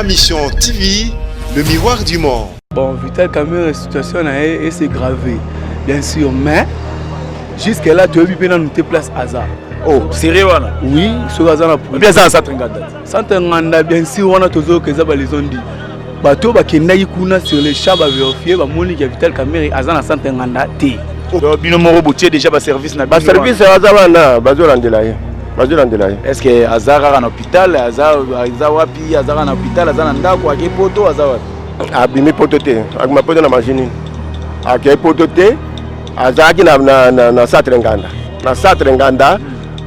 Mission TV, le miroir du monde. Bon, Vital Kamerhe, la situation est gravée, bien sûr, mais jusqu'à-là, tu as vu que nous te place hasard. Oh, sérieux? Oui, sur hasard. Bien ça, Santenganda. Santenganda, bien sûr, on a toujours que ça va les ondes. Bateau bakenda kuna sur les chats va vérifier ba moni que Vital Kamerhe azana Santenganda té. Donc bino moro boutier déjà ba service na ba service azabana bazolandelaye. Est-ce que azara en hôpital, azara wapi, azara en hôpital, azara ndako ake poto azara? Abimi poto té, akuma poto na machine. Ake poto té, azaki na Santenganda. Na Santenganda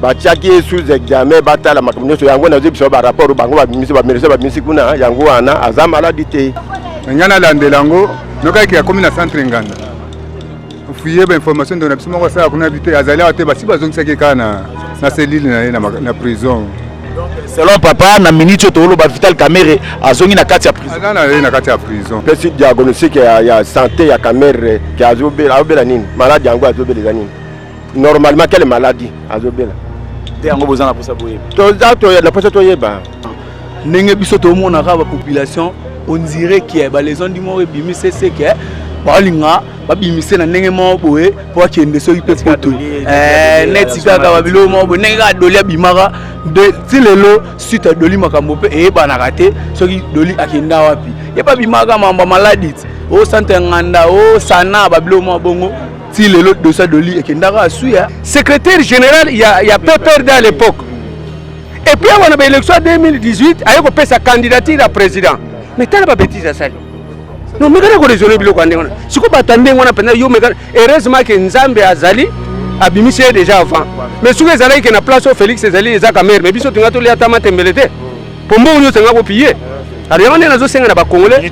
bachaki sous examen batala makamnyo yango na zibiso ba rapport bango ba misi kuna yango wana azama maladi té. Nyana landelango nokai ki akomi na Santenganda. Fuye ba information de na bisimo ko sa kuna bité azali ate basi bazongisa ke kana na cellule na prison. Selon papa na minute to lo ba Vital Kamerhe azongi na kati ya prison. Azana na kati ya prison. Petit diagnostic ya santé ya Kamerhe ki azobela nini? Maladie yango azobela nini? Normalement quelle maladie azobela? Te yango bozana pour ça boye. To ya na posa to yeba. Ndenge biso to mona ka ba population on dirait que ba les gens du mort bimise c'est que balinga babimise na ndenge mo boye pour kende so ipe poto. Netika ka babilo mo boye ndenge ka doli abimaka de tilelo suite à doli makambo pe e bana raté soki doli akenda wapi. Ya ba bimaka mamba maladie. O Santenganda o sana babilo mo bongo. Si le lot de ça de lui et qu'il n'a suya. Secrétaire général, il y a peu perdre à l'époque. Et puis on a eu l'élection 2018, il a sa candidature à président. Mais tu n'as pas bêtise à ça. Non, mais quand on résout le problème, si on attendait, on a pensé, heureusement que Nzambe Azali a bimissé déjà avant. Mais si vous avez une place au Félix Azali et Zakamer, mais si vous avez les attentes tembelete, pour moi, nous avons payé. Alors, on a besoin de la Congolais.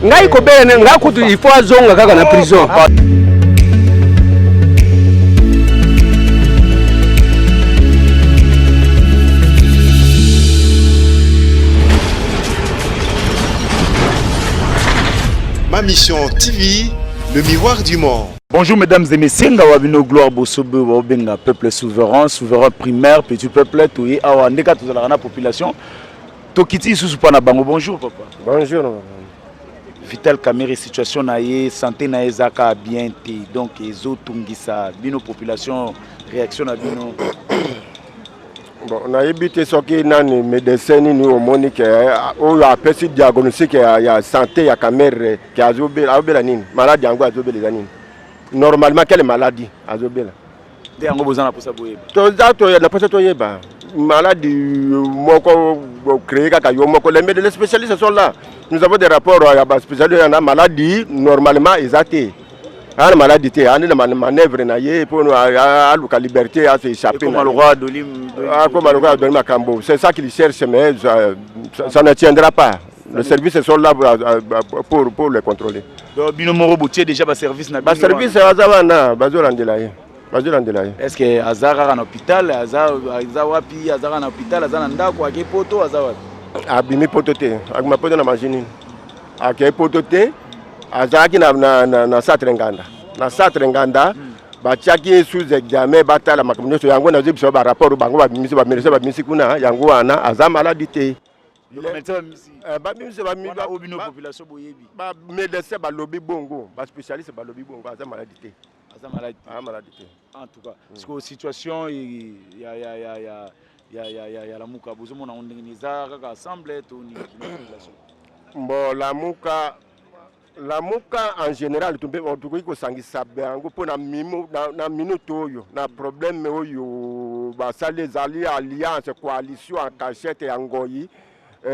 Ngai ko bene nga kutu il faut azonga kaka na prison. Ma Mission TV, le miroir du monde. Bonjour mesdames et messieurs, Ngawabino Gloire Bosobe Wabenga, peuple souverain, souverain primaire, petit peuple tout et awa ndeka tout la population. Tokiti Susupana Bango, bonjour papa. Bonjour. Vital Kamerhe situation na ye santé na ezaka bien té donc ezo tungisa bino population réaction na bino. Bon na yebité soki nani médecin ni omoni ke o ya pesi diagnostic ya santé ya Kamerhe ki azobela nini maladie yango azobela nini normalement quelle maladie azobela te yango bozana pour ça boye to ya na posa to yeba maladie moko créé kaka yo moko les spécialistes sont là. Nous avons des rapports à la spécialité de maladie, normalement, ils ont été. La maladie, il y a une manœuvre pour la liberté à s'échapper. C'est ça qu'ils cherchent, mais ça ne tiendra pas. Les services sont là pour les contrôler. Donc, Binomoro Boutier déjà le service n'a pas. Le service, c'est Azavana, Bazolandelaye. Est-ce que Azara en hôpital, Azara wapi, Azara en hôpital, Azara ndako, ake poto, Azara? Abimi potote, akuma poto na machine. Ake potote, azaki na Santenganda. Na Santenganda, bachaki sous examen batala makamnyo yango na zibiso ba rapport bango ba misi kuna yango wana azama maladi té. Ba population boyebi. Ba médecin ba lobby bongo, ba spécialiste ba lobby bongo azama maladi té. Maladie. En tout cas, parce que la situation, il y a la mouka, vous avez organisé assemblée. Bon, la mouka en général, tu peux dire que ça pour na minute na problème ça les alliances coalition en cachette et en goyi.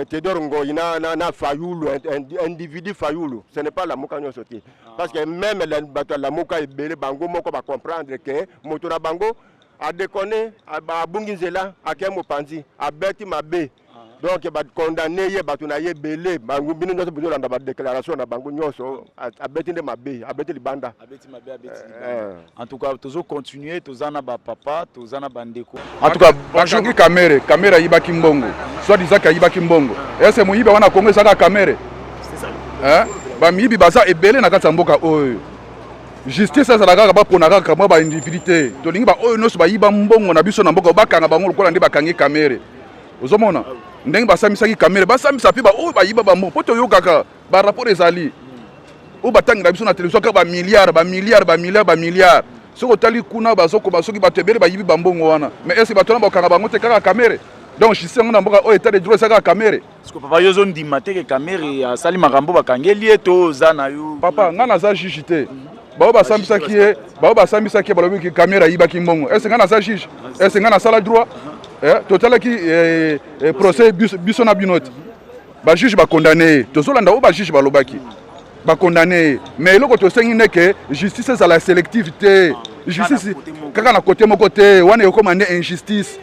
Tedor Ngoyi na Fayoulou, individu Fayoulou, ce n'est pas la mouka qui sorti. Parce que même la mouka est belle, bango moko va comprendre que motora bango a déconné, a bungizela, a kemo panzi, a beti mabe. Donc il va condamner, il va tourner belé, bango bino nous besoin d'avoir déclaration na bango nyoso, a beti de mabe, a beti libanda. En tout cas, toujours continuer, toujours na ba papa, toujours na bandeko. En tout cas, bonjour Kamerhe yibaki mbongo. Soit disant qu'il yibaki mbongo. Et c'est moyiba wana Congo ça Kamerhe. C'est ça. Hein? Ba miyibi baza ebele na kati mboka oyo. Justice ça la kaka ba ponaka kama ba individualité. To lingi ba oyo noso ba yiba mbongo na biso na mboka bakanga bango lokola ndi bakangi Kamerhe. Ozomona ndenge basamisaki caméra basamisa pe ba oyo bayiba bango po toyokaka barapport ezali oyo batangira biso na télévision kaka bamilliard soki otali kuna bazokoma soki bato ebele bayibi bambongo wana mais ese bato wana bakanga bango te kaka caméra donc justice yango na mboka oyo état de droit esaka caméra Parce que papa yozo ndima te ke caméra asali makambo bakangeli eto za na yo papa nga naza juge te bao basambisaki balobiki caméra yibaki mbongo ese nga naza juge ese nga nasala droit totalaki procès biso na bino te bajuge bakondane tozolanda oyo bajuge balobaki bakondane mais eloko tosengi neke justice ezala sélective te justice kaka na côté moko te wana ekoma nde injustice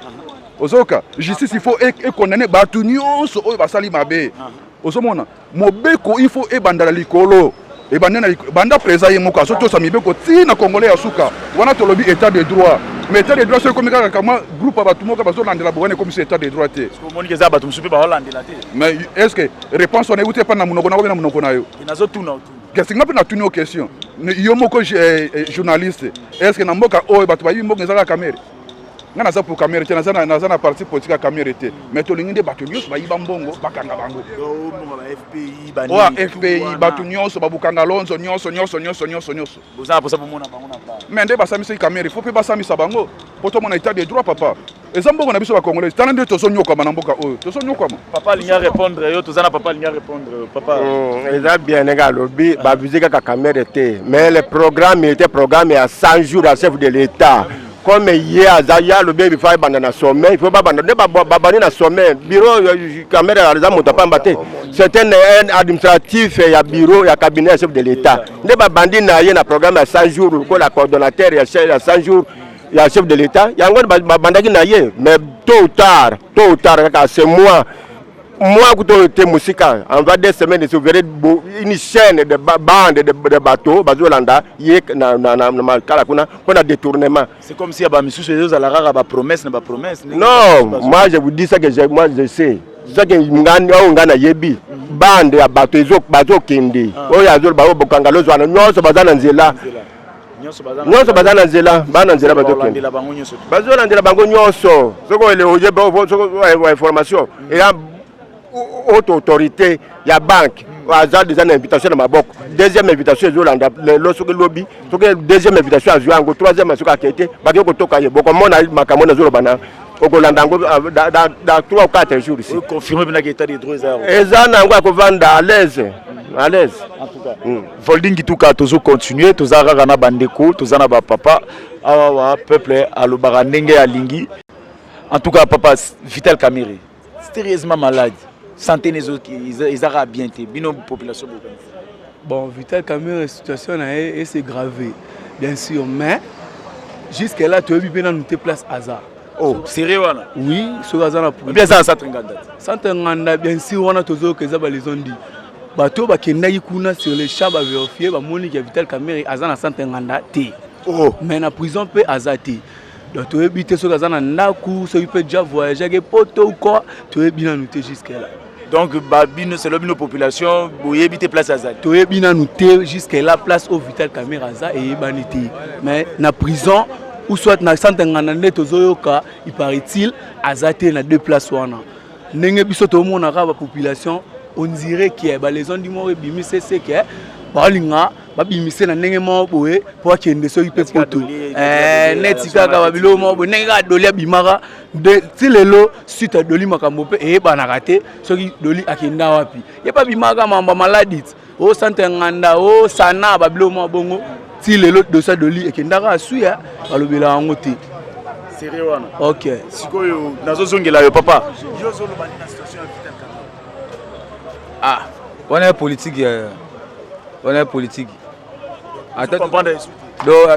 ozoka justice il faut ekondane bato nyonso oyo basali mabe ozomona mobeko il faut ebandala likolo banda présa ye moko aso tosa mibeko tina congolais ya suka wana tolobi état de droit mais état de droit soki ekomi kaka kama groupe ya bato moko bazolandela bongwana ekomi so état de droit te omoniki eza bato mosusu mpe baolandela te mais est ce que réponse wana euti epa na monoko na obe na monoko na yo nazotuna kasi nga mpe natuni yo question yo moko journaliste est ce que na mboka oyo bato bayibi mboka ezalaka camere nga naza pour camere te naza na parti politique ya camere te mais tolingi nde bato nyonso bayiba mbongo bakanga bango oya fpi bato nyonso babukanga lonzo nyonso mais nde basamisaki camere fo mpe basamisa bango po tomona état de droit papa eza mbongo na biso bacongolais tala nde tozonyokwama na mboka oyo tozonyokwama papa alingi répondre yo toza na papa alingi répondre papa eza bien ndenge alobi bavize kaka camere te mais le programme était programme ya 100 jours à chef de l'état comme ye azaya alobi bifo ebanda na sommet il faut babanda nde babandi na sommet bureau caméra eza moto apamba te c'est un administratif ya bureau ya cabinet ya chef de l'état nde babandi na ye na programme ya 100 jours lokola coordonnateur ya 100 jours ya chef de l'état yango babandaki na ye mais tôt ou tard kaka c'est moi kuto te musika en 22 semaines vous verrez une chaîne de bande de bateaux bazolanda ye na makala kuna pona détournement. C'est comme si aba misusu ezozala ba promesse na ba promesse. Non, moi je vous dis ça que je sais. Ça que ngana yebi bande ya bateaux bazokende oyo azol ba bokangalozo wana nyonso bazana nzela nyonso bazana nzela bana nzela bazolandela bango nyonso soko ele oje ba information et haute autorité ya banque aza déjà na invitation na maboko deuxième invitation ezolanda lelo soki lobi soki deuxième invitation azwango troisième soki akete baki kotoka ye bokomona makambo nazoloba na okolanda yango dans 3 ou 4 jours ici confirmer bien que état de droit eza nango akovanda à l'aise en tout cas Volding Kituka tozo continuer tozara na bandeko tozana ba papa awa peuple alobara ndenge alingi en tout cas papa Vital Kamerhe sérieusement malade santé les autres ils aura bien été bino population bon Vital Kamerhe situation est c'est grave bien sûr mais jusqu'à là tu as bien nous te place hasard oh sérieux wana oui sur hasard pour bien ça Santenganda bien sûr on a toujours que ça ba les ont dit bato bakendaki kuna sur les champs ba vérifier ba moni que Vital Kamerhe hasard na Santenganda te oh mais na prison pe hasard te donc tu es bité sur hasard na ndaku so il peut déjà voyager que poto ou quoi tu es bien noté jusqu'à là. Donc, c'est la population, vous évitez place à ça. Tu es bien noté jusqu'à la place au Vital Kamerhe et banité. Mais na prison ou soit na Santenganda tozoyoka, il paraît-il, azaté na 2 places wana. Nenge biso to mona ka ba population, on dirait qu'il y a les gens du mort et bimi c'est que balinga babimise na ndenge mo boye po akende so ipe poto netika ka babilo mo boye ndenge adoli abimaka de tilelo suite adoli makambo pe e banaka te soki doli akenda wapi ye pa bimaka mamba maladit o Santenganda o sana babilo mo bongo tilelo dosa doli ekendaka asuya balobela yango te sérieux wana OK sikoyo nazozongela yo papa yozo lo bani na situation ya Vital Kamerhe ah on est politique on est politique. Attends,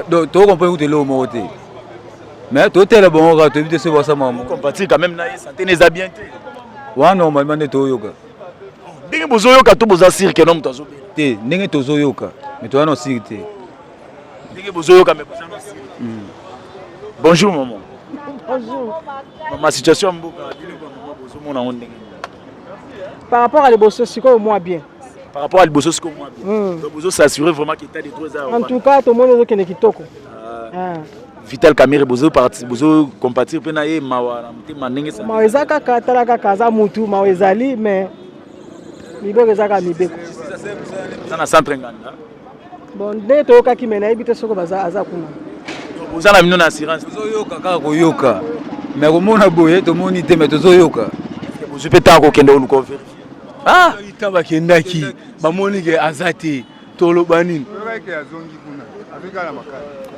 donc tu comprends où tu es là au côté. Mais tu es là bon, tu es sur ça maman. Compatir quand même na santé les a bien. Ouais normalement tu yoga. Ndenge bozo yoka to boza cirque non mutazo. Te, ndenge tozo yoka. Mais tu as non cirque. Ndenge bozo yoka mais boza non cirque. Bonjour maman. Bonjour. Ma situation mboka biloko maman bozo mona ndenge. Par rapport à les bossos, c'est quoi moi bien. Par rapport à l'Iboso, c'est comme moi. Donc, vous s'assurer vraiment qu'il y a des droits à en tout cas, tout le monde est kitoko. Vital Kamerhe bozo compatir pe na ye mawa na mutema ndenge sa. Mawa eza kaka tala kaka aza mutu mawa ezali mais mibeko eza kaka mibeko. Za na centre nganda. Bon nde toyokaki me nayebi te soko aza kuna. Boza na mino na assurance. Tozoyoka kaka koyoka. Mais komona boye tomoni te mais tozoyoka. Bozo pe ta ko kende oluko vérifier. Ah, itaba kendaki bamoni ke azate toloba nini.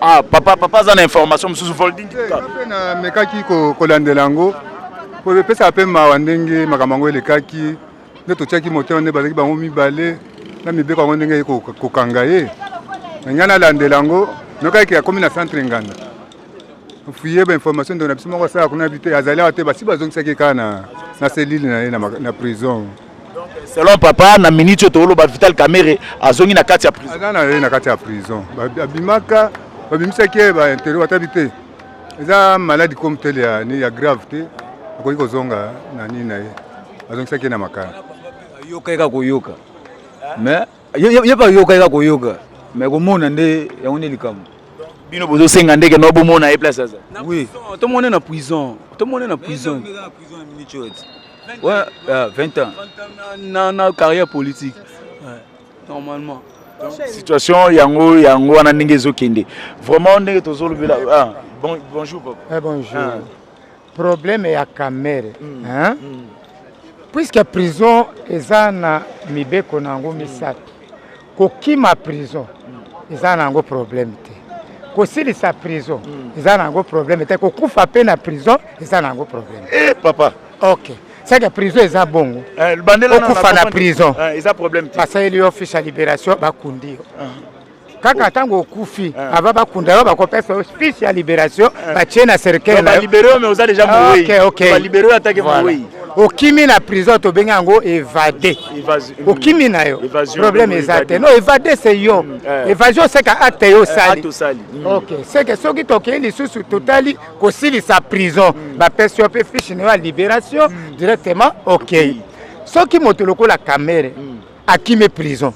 Ah, papa za na information mususu Volding. Na mekaki kolandela yango. Po pesa pe mawa ndenge makambo elekaki. Nde totiaki motema nde bazaki bango mibale na mibeko yango ndenge kokanga ye. Ngana landela yango nokaki akomi na centre nganda. Fuye ba information de na biso moko sala kuna bité azali ate basi bazongisaki kana na cellule na ye na prison. Selon papa na minute to ba Vital Kamerhe azongi na kati ya prison. Azana ye na kati ya prison. Babimaka babimisaki ba interview atabité. Eza maladie comme telle ya grave te. Akoki kozonga na nini na ye. Azongisaki na makana. Yoka eka koyoka. Mais yeba yoka eka koyoka. Mais komona nde yango ne likambo. Bino bozo senga ndeke no bomona e place aza. Oui, tout le monde est en prison. Tout le monde est en prison. Ouais, 20 ans. Na carrière politique. Ouais, normalement. Situation yango wana ndenge ezokende. Vraiment ndenge tozolobela. Ah, bonjour papa. Bonjour. Problème ya Kamerhe, hein? Puisque prison eza na mibeko nango misato. Kokima prison eza nango problème te. Kosilisa prison eza nango problème te. Kokufa pe na prison eza nango problème. Eh papa. OK. C'est que prison eza bongo. Okufa na prison. Eza problème te. Parce que lui fiche à libération bakundi. Kaka tango okufi ava bakunda bakopesa fiche ya libération batie na cercle na libéré mais oza déjà mouri. OK. Ba libéré attaquer mouri. Okimi na prison to benga yango évadé. Okimi na yo. Problème ezate. Non, évadé c'est yo. Évasion c'est ka acte yo sali. OK. C'est que soki toke lisusu totali kosili sa prison. Ba pesa pe fiche na libération directement. OK. Soki moto lokola Kamerhe akime prison.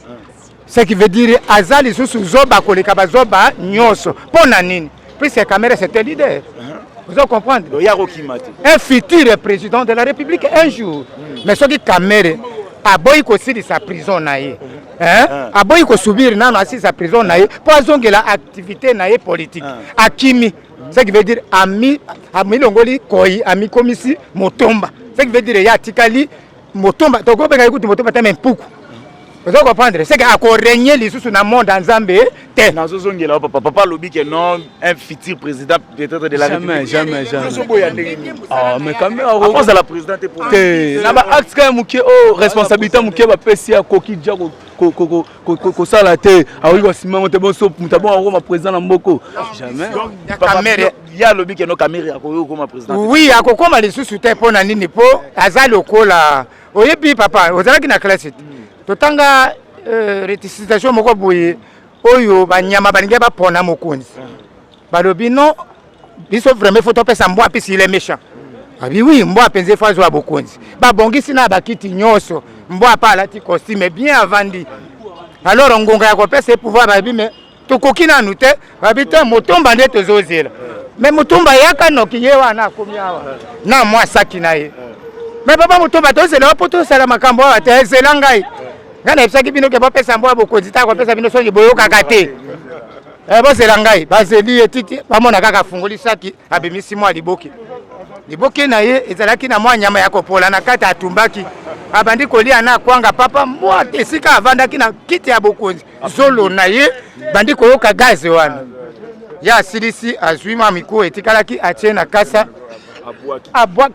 Ce qui veut dire azali lisusu zoba koleka bazoba nyonso. Pona nini? Puisque Kamerhe c'était leader. Vous allez comprendre? Un futur président de la République un jour. Mais ce qui Kamerhe a boy aussi sa prison naïe. Hein? A boy ko subir nano assis sa prison naïe. Pour azonge la activité naïe politique. Akimi. Ce qui veut dire ami longoli koi ami komisi motomba. Ce qui veut dire ya tikali motomba. Toko beka ikuti motomba teme mpuku. Vous allez comprendre? C'est qu'il a régné les sous dans le monde en Zambie. Papa lobby que non, un futur président peut-être de la République. Jamais. Ah, mais quand même, à cause de la présidente est pour là-bas, acte quand même, responsabilité, va passer à Koki Dia, ko sala te, ah oui, voici maman, t'es bon, t'es bon, ma président Mboko. Jamais. Il y a lobby que non Kamerhe a comme président. Oui, à Koko m'a les sous-soutés pour Nanini Po, Azaloko là. Oyebi papa, vous avez une classe. Totanga récitation moko boye oyo banyama balinga ba pona mokonzi balobi non biso vraiment faut topesa mbwa puis il est méchant abi oui mbwa penze fazo wa bokonzi ba bongisi na bakiti nyoso mbwa pa alati costume bien avandi alors ngonga ya kopesa pouvoir babi mais tokoki na nute babi te motomba nde tozozela mais motomba yaka noki ye wana akomi awa na mwa saki na ye mais papa motomba tozela poto sala makambo wa te ezela ngai ngana ebisaki bino ke bapesa mbwa bokonzi ta kopesa bino songi boyokaka te bozela ngai bazeli etiti bamona kaka fungoli saki abimisi mwa liboki na ye ezalaki na mwa nyama ya kopola na kati atumbaki abandi kolia na kwanga papa mbwa esika avandaki na kiti ya bokonzi zolo na ye bandi koyoka gaze wana ya asilisi azwima miko etikalaki atie na kasa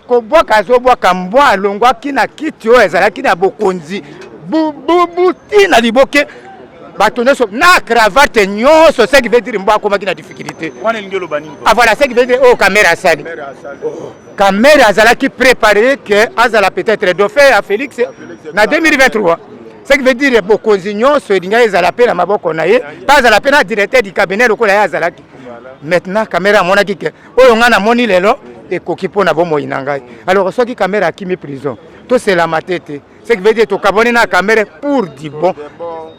kobwaka azobwaka mbwa alongwaki na kiti oyo ezalaki na bokonzi bubuti na liboke bato nyonso na cravate nyonso ce qui veut dire mbwa akomaki na difficulté. Ah voilà ce qui veut dire Kamerhe asali. Kamerhe azalaki préparé que azala peut-être dauphin à Félix na 2023. Ce qui veut dire bokonzi nyonso elinga ezala pe na maboko na ye pas azala pe na directeur du cabinet lokola ya azalaki. Maintenant Kamerhe amonaki ke oyo ngana moni lelo ekoki mpona bomoi na ngai. Alors soki Kamerhe akimi prison to c'est la matete. ce qui veut dire tokaboni na caméra pour du bon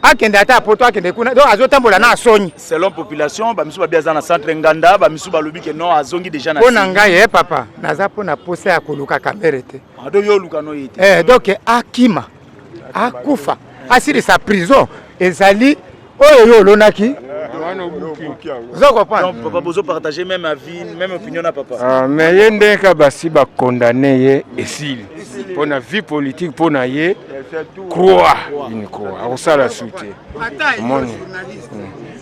akende ata poto akende kuna donc azotambola na soni selon population ba misu ba biaza na centre nganda ba misu ba lobi ke non azongi déjà na pona ngai papa naza pona posa ya koluka caméra te ado yo luka no yete donc akima akufa asiri sa prison ezali oyo yo lonaki donc papa bozo partager même avis même opinion na papa mais yende ka basi ba condamné ye esili pona vie politique pona ye croix une croix akosala soute moni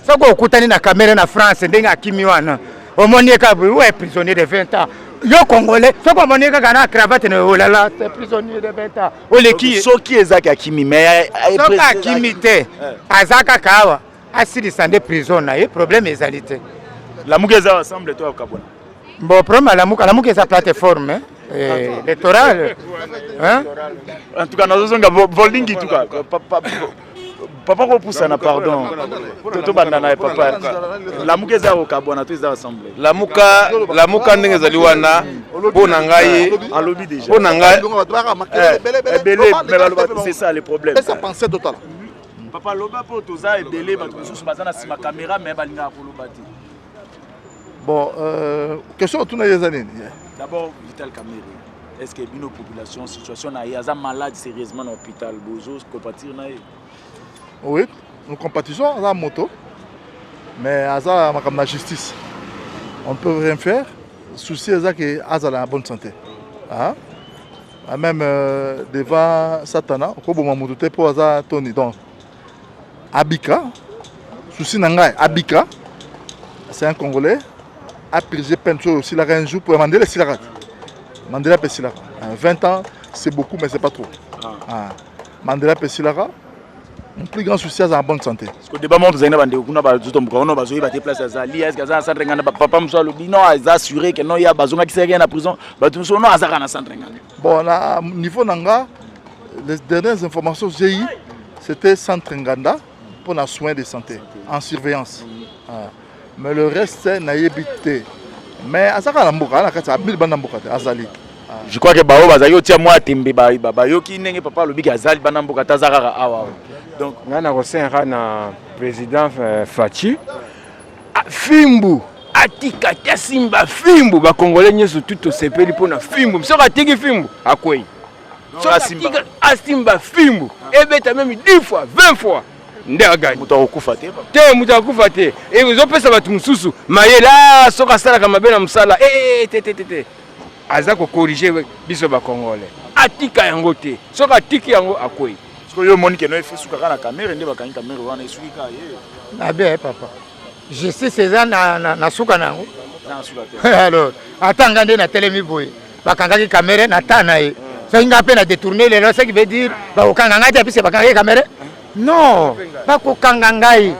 soko okutani na caméra na France ndenge akimi wana omoni ka ouais prisonnier de 20 ans yo congolais soko omoni ka na cravate na olala c'est prisonnier de 20 ans oleki soki ezaki akimi mais soki akimi te azaka kawa asili sande prison na ye problème ezali te lamuka eza ensemble toi okabona bon problème lamuka eza plateforme électorale hein en tout cas nazozonga voldingi tout cas papa ko poussana pardon toto bandana papa lamuka eza okabona to eza ensemble lamuka ndenge ezali wana pona ngai alobi déjà pona ngai belé mais c'est ça le problème ça pensait total. Papa loba po toza ebele ba tosusu bazana sima caméra mais balinga ko loba ti. Bon question tuna yezanini. D'abord Vital Kamerhe. Est-ce que bino population situation na yaza malade sérieusement dans l'hôpital bozo compatir na. Oui, nous compatissons à la moto. Mais à la justice. On ne peut rien faire. Le souci est que Aza a bonne santé. Hein? Même devant Satana, on peut pour Aza Tony. Donc Abika, souci nangai, Abika, c'est un Congolais, a pris peine sur aussi la un jour pour Mandela Silarat. Mandela Pesilara. 20 ans, c'est beaucoup, mais c'est pas trop. Mandela Pesilara, un plus grand souci à en bonne santé. Parce que le débat montre que les gens qui place à Zali, est-ce que ça centre papa me le dit non, ils assuré que non, il y a besoin qui s'est en prison, ils sont non à centre. Bon, au niveau Nanga, les dernières informations que j'ai eues, c'était centre Nganda pour les soins de santé, en surveillance. Mais le reste, c'est naïbité. Mais à ça, je crois que Bao Bazayo tient moi Timbe Bayo qui n'est pas le big Azali Banamboka Tazara Awa. Donc, on a reçu un président Fachi. Fimbu, Atika Simba Fimbu, ba Congolais n'y sont tout au CPL pour na Fimbu. Ça va tigi Fimbu, à quoi? Simba Fimbu, et bien même 10 fois, 20 fois. Ndaga mutakufate te mutakufate et vous opé ça va tumususu mayela soka sala kama bena msala te aza ko corriger biso ba congolais atika yango te soka tiki yango akoi parce que yo monique no efisuka kana caméra ndeba kanyi caméra wana isuika ye na bien papa je sais c'est na suka nango na suka te alors atanga nde na telemi boye bakangaki caméra na tana ye so inga pe na détourner les ce qui veut dire ba okanga ngati apise bakangaki caméra. Non, bakokanga ngai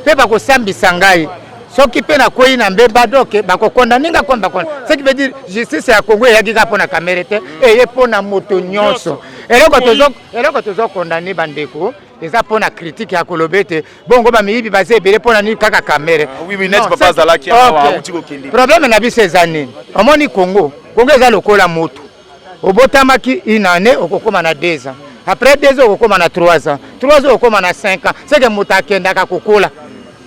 pe bakosambisa ngai soki pe na koyi na mbeba doke bakokonda ninga komba konda ce qui veut dire justice ya Congo ya gika pona caméra te eye pona moto nyonso eloko tozo condamner bandeko eza pona critique ya kolobete bongo ba miyibi baze ebele pona ni kaka caméra. Oui mais net papa zalaki awa uti ko kendi problème na biso ezani omoni Congo eza lokola moto obotamaki une année okokoma na 2 ans. Après 2 ans, on a 3 ans. 3 ans, on a 5 ans. C'est que Moutakenda Kakokola.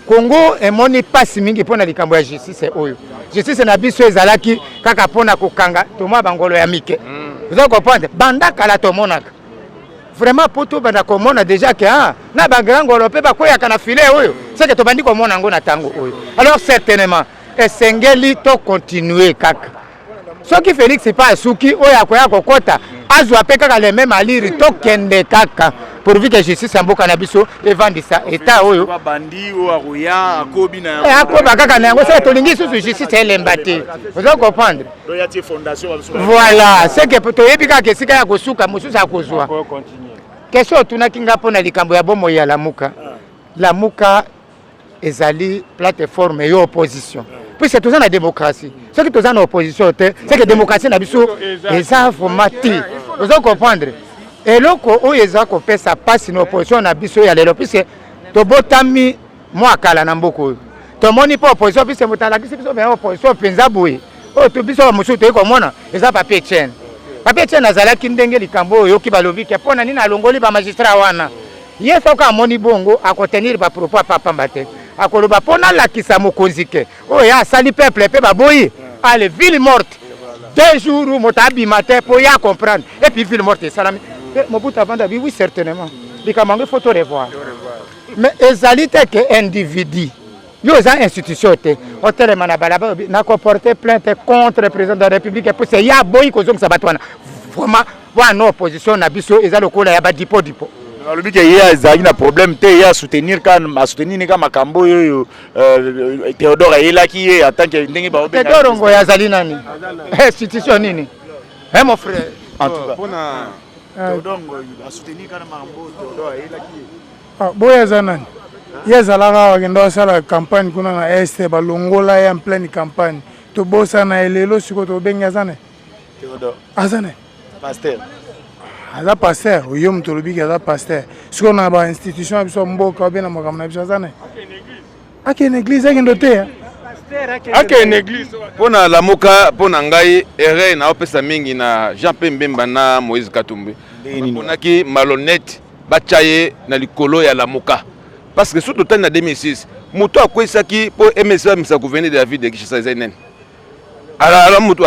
Congo est moni pas si mingi pour la justice. Justice na biso ezalaki kaka pona kokanga toma bangolo ya mike. Vous avez compris? Banda kala tomonaka. Vraiment poto banda komona déjà que na ba ngolo pe ba koya kana filet oyo. C'est que to bandi komona ngo na tango oyo. Alors certainement esengeli to continuer kaka. Ce qui Félix c'est pas suki oya koya kokota. Azwa pe kaka le même aliri to kende kaka pourvu que justice amboka na biso evandisa état oyo bandi o aroya akobi na akoba kaka na yango ça tolingi sous justice elembate vous allez comprendre doyati fondation voilà c'est que to yebika ke sika ya kosuka mususa akozwa question tunaki ngapo na likambo ya bomo ya lamuka ezali plateforme yo opposition puisque tous en la démocratie ceux qui tous en opposition c'est que démocratie na biso eza formati vous allez comprendre et loko o eza ko pesa passe na opposition na biso ya lelo puisque to botami moi kala na mboko to moni pas opposition puisque mutala kisi biso mais opposition penza boye o to biso musu to ko mona eza papier chaîne papier tie nazalaki ndenge likambo oyo ki balobi ke pona nini alongoli ba magistrat wana ye soka amoni bongo akotenir ba propos papa te akoloba pona lakisa mokonzi ke oyo asali peuple pe baboyi ale ville morte 2 jours moto abima te po ya comprendre et puis ville morte salami Mobutu avant d'abi oui certainement likambo photo revoir mais ezali te ke individu yo za institution te hôtel Manabalaba na ko porter plainte contre le président de la République pour c'est ya boyi ko zonga batwana vraiment wa no opposition na biso ezali lokola ya ba dipo alobi ke ye azali na problème te ye soutenir makambo yo Théodore ayelaki ye en tant que ndenge ba obenga Théodore ngo yazali nani institution nini mon frère en tout cas pona Théodore ngo soutenir makambo Théodore ayelaki boya zanani yazalaka wakenda osala campagne kuna na este balongola ya en pleine campagne tobosana elelo siko tobengi azane Théodore azane pasteur aza pasteur oyo moto olobi ke aza pasteur sikoyo na bainstitution ya biso mboka obe na makambo na biso aza ne akende église akende te akende église mpona lamoka mpona ngai ere naopesa mingi na Jean P Mbemba na Moïse Katumbi baponaki malhonnête batya ye na likolo ya lamoka parce que surtout tani na 2006 moto akwesaki mpo MSA misa gouverner de la ville de Kinshasa eza nene ala moto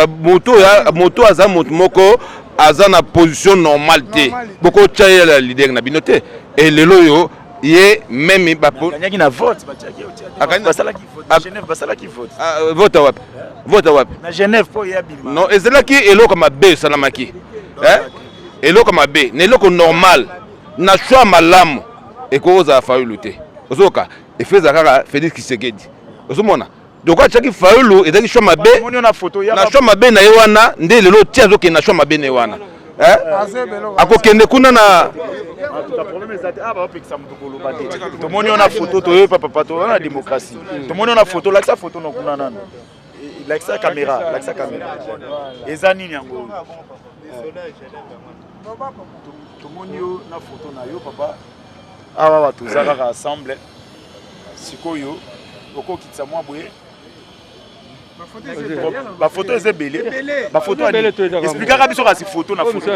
aza moto moko aza na position normale te boko tya la leader na bino te et lelo yo ye même bakanyaki na vote basalaki vote Genève basalaki vote wapi na Genève po ya bima non ezalaki eloko mabe salamaki eloko mabe na eloko normal na choix malamu ekoza Fayulu te ozoka efeza kaka Félix Tshisekedi ozomona donc achaki Fayulu ezaki choix mabe na choix mabe na ye wana nde lelo tia azokende na choix mabe na ye wana akokende kuna na tomoni ona photo toyo papa to na démocratie tomoni ona photo lakisa photo no kuna nana lakisa caméra eza nini yango tomoni yo na photo na yo papa awa watu zaka ensemble sikoyo okokitsa mwa boye ba photo eze belé ba photo expliquera biso kasi photo na photo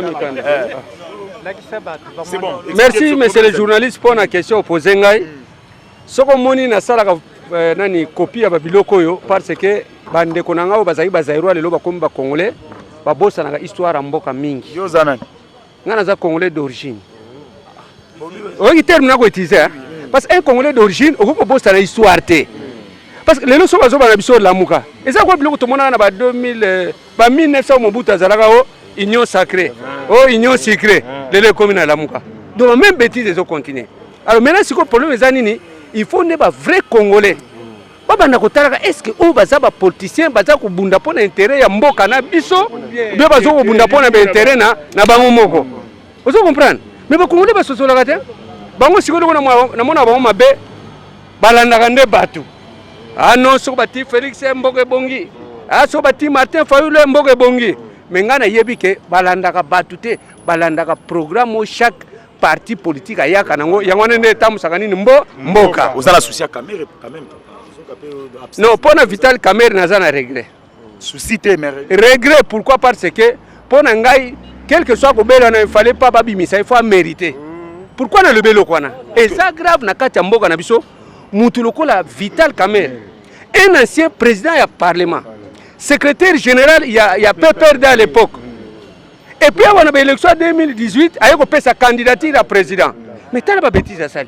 c'est bon. Merci monsieur le journaliste pour la question posée ngai soko moni na sala nani copie ya biloko yo parce que bande konanga bazali bazairwa lelo bakomi ba congolais ba bossa na histoire mboka mingi yo zanani ngana za congolais d'origine oyi terme na ko utiliser parce que un congolais d'origine oko bossa na histoire te parce que les leçons bazo bana biso lamuka eza ko biloko to mona na ba 2000 ba 1900 Mobutu azalaka o union sacrée o union secrète les communes lamuka donc même bêtise ils ont continué alors maintenant c'est quoi le problème eza nini il faut ne ba vrai congolais baba na kotalaka est-ce que o baza ba politicien baza ko bunda pona intérêt ya mboka na biso bien bazo ko bunda pona ba intérêt na bango moko vous comprendre mais ba congolais ba sosolaka te bango sikolo na mona bango mabe balandaka nde bato ah non so bati Félix Mboke bongi ah so bati Martin Fayulu Mboke bongi mais ngana yebi ke balandaka batu te balandaka programme chaque parti politique ayaka nango yango nende tamusaka nini mboka ozala souci ya caméra quand même non pona Vital Kamerhe naza na regret souci te mais regret pourquoi parce que pona ngai quel que soit kobela na il fallait pas babimisa il faut mériter pourquoi na lebelo kwana et ça grave na kati ya mboka na biso mutu lokola Vital Kamerhe un ancien président du Parlement, secrétaire général, il y a PPRD à l'époque. Et puis, on a eu l'élection 2018, il a fait sa candidature à président. Mais tu n'as pas bêtise à ça.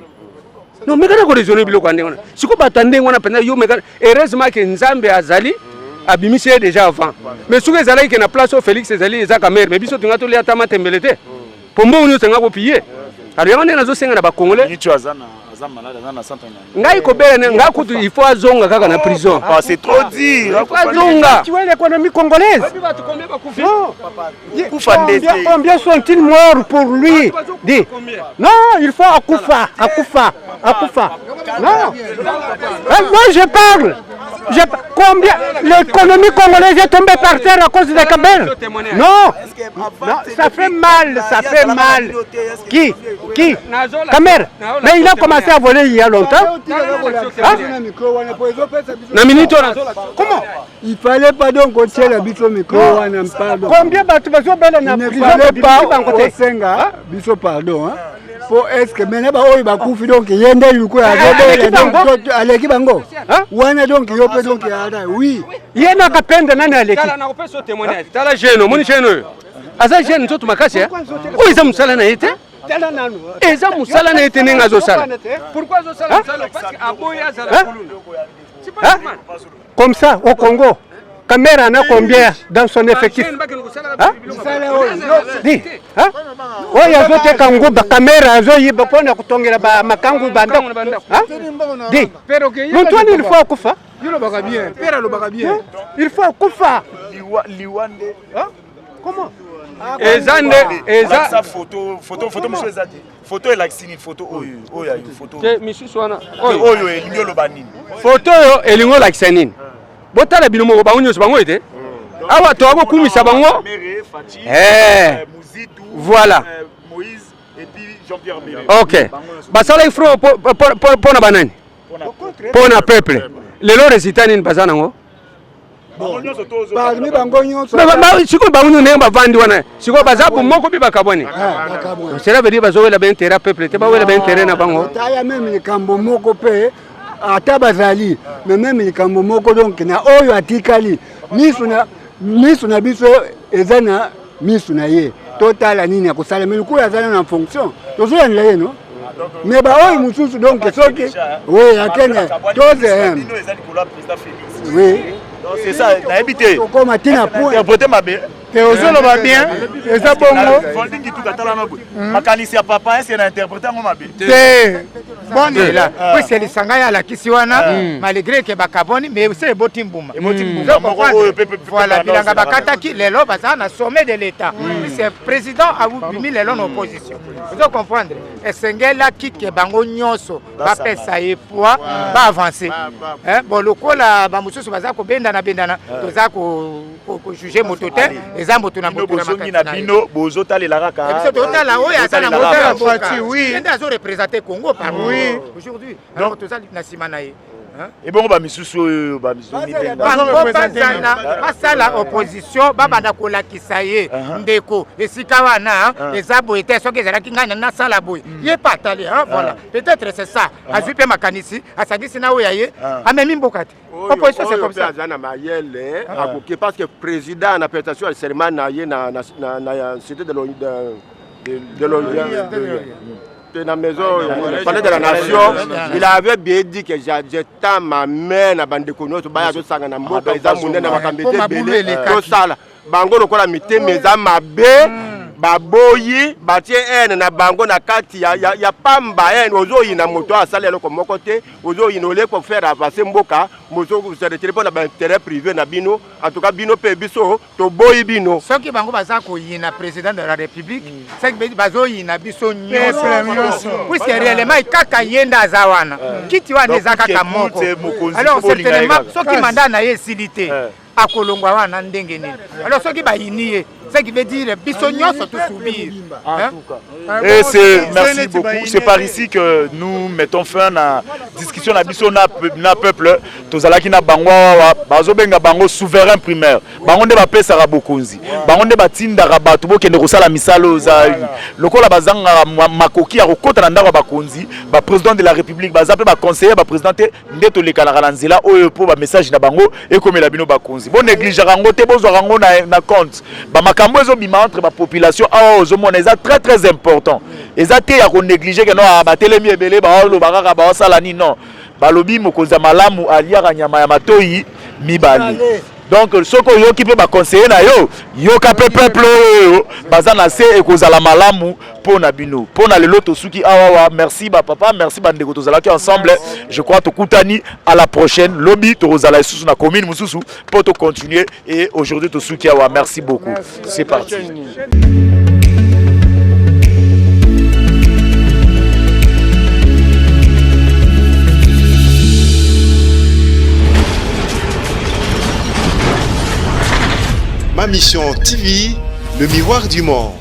Non, mais quand on a raisonné, si on attendait, on a pensé, heureusement que Nzambe Azali a bimissé déjà avant. Mais si on a dit qu'il y a une place au Félix Azali et Kamerhe, mais si on a dit qu'il y a un tembelete, pour moi, on a copié. Alors, on a dit qu'il y a un Congolais. Ngai kobela nga kutu il faut azonga kaka na prison. Ah c'est trop dire. Azonga. Tu vois l'économie congolaise? Non. Combien sont-ils morts pour lui? Dis. Non, il faut Akufa. Non. Moi je parle. Combien l'économie congolaise est tombée par terre à cause de Kabel? Non, ça fait mal, ça fait mal. Qui Kamer. Mais il a commencé à voler il y a longtemps. Comment? Il fallait pas donc continuer la biso micro. Combien de personnes ne fallait pas au Senga, biso pardon. Pour est-ce que maintenant on va couper donc yende luko ya zobe aleki bango wana donc yope donc ya oui yena kapenda nani aleki tala na kopesa témoignage tala jeune moni jeune aza jeune nzoto makasi o iza musala na yete tala nanu eza musala na yete ninga zo sala pourquoi zo sala parce que aboya zala kuluna comme ça au Congo Caméra en a combien dans son effectif? Dis, oh, il y a d'autres kangourous, la caméra, il y a beaucoup de kutongira ba makangu banda. Dis, Antoine, il faut kufa. Il le bien, père le bien. Il faut kufa. Liwande. Comment? Ezande, eza photo monsieur Ezadi. Photo elaxini photo oyo photo. Monsieur Swana. Oyo elingo lobanini. Photo yo elingo laxanini. Botala binomo bango bango ete awa to abo kumisa bango voilà Moïse et puis Jean-Pierre Méré. OK basala ifro pour na banani pour na peuple lelo résultat ni bazana ngo parmi bango nyonso siko bango ne bavandi wana siko bazabu moko bi bakaboni cela veut dire bazowela ben terrain peuple te bawela ben terrain na bango taya même ni kambo moko pe ata bazali mais même likambo moko donc na oyo atikali misu na biso ezana misu na ye total nini akosala mais ko yazana na fonction tozoya nla ye no mais ba oyo mususu donc soki oui akene toze oui c'est ça na habité ko matina point interpréter mabe te ozolo ba bien eza bongo Folding qui tout katala mabe makanisi ya papa c'est na interpréter ngo mabe te boni là oui c'est le sanga ya la kisiwana malgré que bakaboni mais c'est botimbuma voilà bilanga bakataki lelo baza na sommet de l'état c'est président a mis lelo en opposition vous devez comprendre esengela kike bango nyonso ba pesa e poids ba avancer hein bon lokola ba mususu baza ko bendana toza ko juger motote ezambo tuna na bino bozo talela kaka c'est total oyo atana motala fati oui nda zo représenter Congo par aujourd'hui alors toza na simana ye et bon ba misusu ba misusu basala opposition babanda kolakisa ye ndeko esika wana ezabo ete soki ezalaki ngana na sala boy ye patali voilà peut-être c'est ça azwi pe makanisi asangisi na oya ye amemi mbokati opposition c'est comme ça azana mayele akoki parce que président na présentation serment na ye na cité de la maison palais de la nation il avait bien dit que j'attends ma mère na bande konoto baya to sanga na mboka eza munene na makambete belé to sala bango lokola miteme eza mabe baboyi batie ene na bango na kati ya pamba ene ozoyi na moto asala eloko moko te ozoyi no le ko faire avancer mboka mozo se retirer pour na intérêt privé na bino en tout cas bino pe biso to boyi bino soki bango baza ko yina président de la république c'est que bazoyi na biso nyonso oui c'est réellement kaka yenda azawana kiti wana ezaka kaka moko alors certainement soki mandat na ye silité akolongwa wana ndenge nini alors soki bayini ye ce qui veut dire biso nyonso to subir et c'est merci beaucoup c'est par ici que nous mettons fin à la discussion na biso na peuple tozalaki na bango bazo benga bango souverain primaire bango nde bapesa bokonzi bango nde batindaka bato bokende kosala misalo ozali lokola bazanga makoki ya kokota na ndako bakonzi ba président de la république bazape ba conseiller ba président nde tolekala na nzela oyo po ba message na bango ekomela bino bakonzi bon néglige rango te bozwa rango na compte ba makambo ezobima entre ba population awa ozomona eza très important eza te ya ko négliger que non batelemi ebele ba lobaka ka ba sala ni non balobi mokonza malamu aliaka nyama ya matoyi mibali donc soko yoki pe ba conseiller na yoka pe peuple baza na se ekozala malamu pona bino pona lelo tosuki awa merci ba papa merci ba ndeko tozala ki ensemble je crois to kutani à la prochaine lobby to rozala susu na commune mususu pour to continuer et aujourd'hui tosuki awa merci beaucoup c'est parti. Ma Mission TV, le miroir du monde.